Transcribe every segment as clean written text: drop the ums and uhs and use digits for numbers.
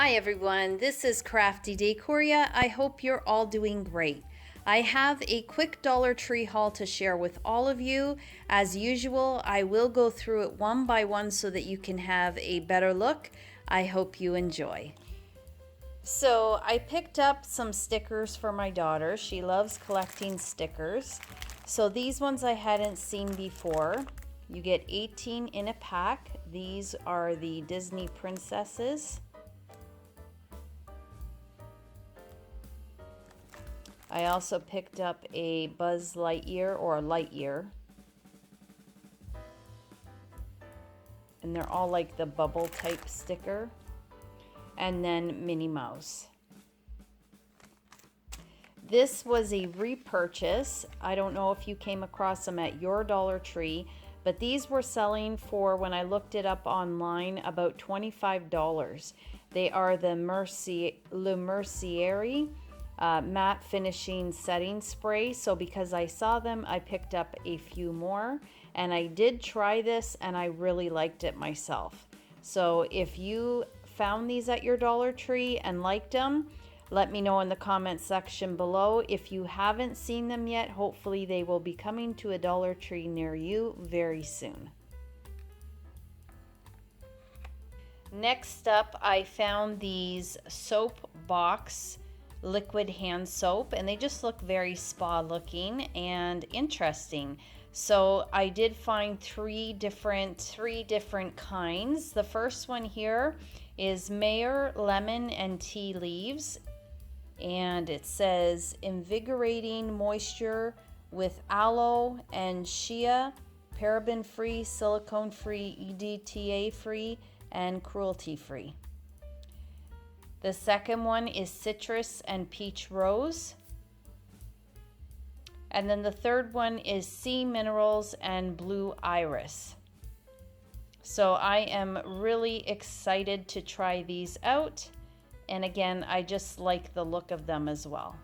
Hi everyone, this is Crafty Decoria. I hope you're all doing great. I have a quick Dollar Tree haul to share with all of you. As usual, I will go through it one by one so that you can have a better look. I hope you enjoy. So I picked up some stickers for my daughter. She loves collecting stickers. So these ones I hadn't seen before. You get 18 in a pack. These are the Disney princesses. I also picked up a Buzz Lightyear or a Lightyear. And they're all like the bubble type sticker. And then Minnie Mouse. This was a repurchase. I don't know if you came across them at your Dollar Tree, but these were selling for, when I looked it up online, about $25. They are the Le Mercier matte finishing setting spray. So because I saw them, I picked up a few more, and I did try this and I really liked it myself. So if you found these at your Dollar Tree and liked them, let me know in the comment section below. If you haven't seen them yet, hopefully they will be coming to a Dollar Tree near you very soon. Next up, I found these soap box liquid hand soap, and they just look very spa looking and interesting. So I did find three different kinds. The first one here is Mayor Lemon and Tea Leaves, and it says invigorating moisture with aloe and shea, paraben free, silicone free, EDTA free, and cruelty free. The second one is citrus and peach rose. And then the third one is sea minerals and blue iris. So I am really excited to try these out. And again, I just like the look of them as well.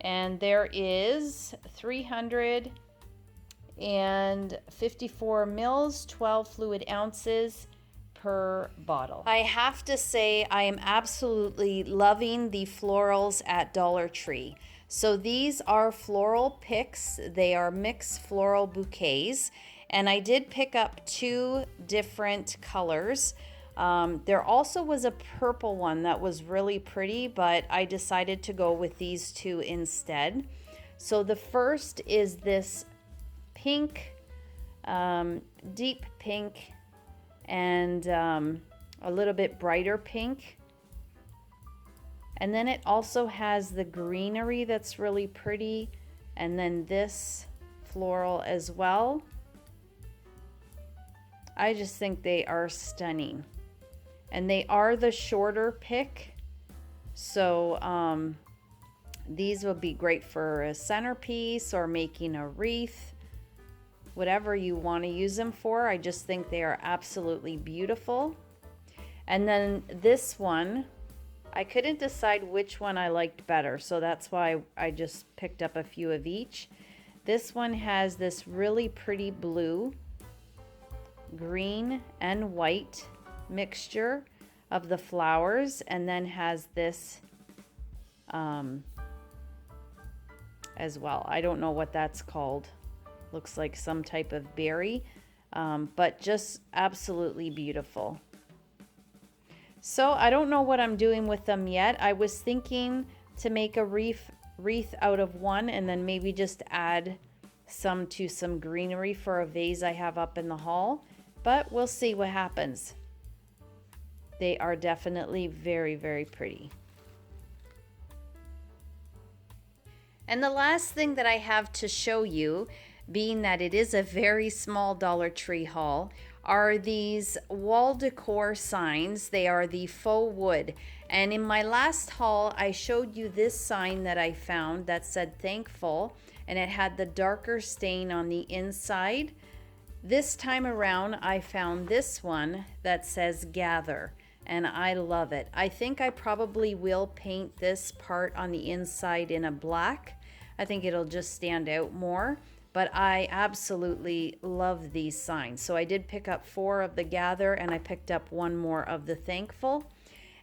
And there is 354 mils, 12 fluid ounces per bottle. I have to say I am absolutely loving the florals at Dollar Tree. So these are Floral Picks. They are mixed floral bouquets, and I did pick up two different colors. There also was a purple one that was really pretty, but I decided to go with these two instead. So the first is this pink, deep pink, and a little bit brighter pink. And then it also has the greenery that's really pretty, and then this floral as well. I just think they are stunning. And they are the shorter pick, so these will be great for a centerpiece or making a wreath. Whatever you want to use them for, I just think they are absolutely beautiful. And then this one, I couldn't decide which one I liked better, so that's why I just picked up a few of each. This one has this really pretty blue, green, and white mixture of the flowers, and then has this as well. I don't know what that's called. Looks like some type of berry, but just absolutely beautiful. So I don't know what I'm doing with them yet. I was thinking to make a wreath out of one, and then maybe just add some to some greenery for a vase I have up in the hall, but we'll see what happens. They are definitely very, very pretty. And the last thing that I have to show you, being that it is a very small Dollar Tree haul, are these wall decor signs. They are the faux wood. And in my last haul, I showed you this sign that I found that said thankful, and it had the darker stain on the inside. This time around, I found this one that says gather, and I love it. I think I probably will paint this part on the inside in a black. I think it'll just stand out more. But I absolutely love these signs. So I did pick up 4 of the gather, and I picked up 1 more of the thankful.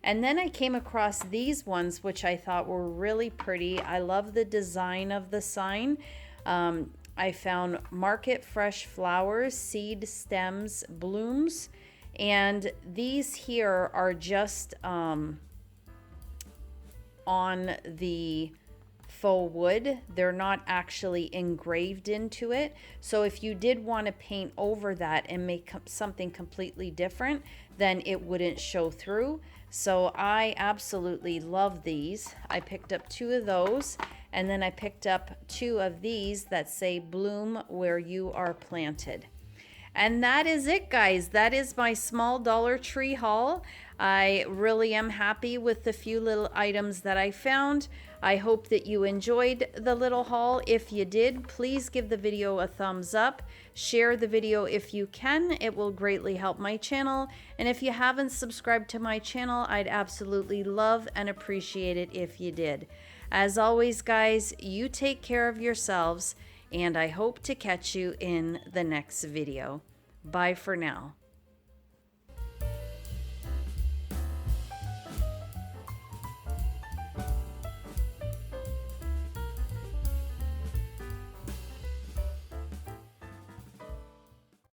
And then I came across these ones, which I thought were really pretty. I love the design of the sign. I found Market Fresh Flowers, Seed Stems, Blooms. And these here are just on the faux wood. They're not actually engraved into it. So if you did want to paint over that and make something completely different, then it wouldn't show through. So I absolutely love these. I picked up 2 of those, and then I picked up 2 of these that say bloom where you are planted. And that is it, guys. That is my small Dollar Tree haul. I really am happy with the few little items that I found. I hope that you enjoyed the little haul. If you did, please give the video a thumbs up. Share the video if you can. It will greatly help my channel. And if you haven't subscribed to my channel, I'd absolutely love and appreciate it if you did. As always, guys, you take care of yourselves, and I hope to catch you in the next video. Bye for now.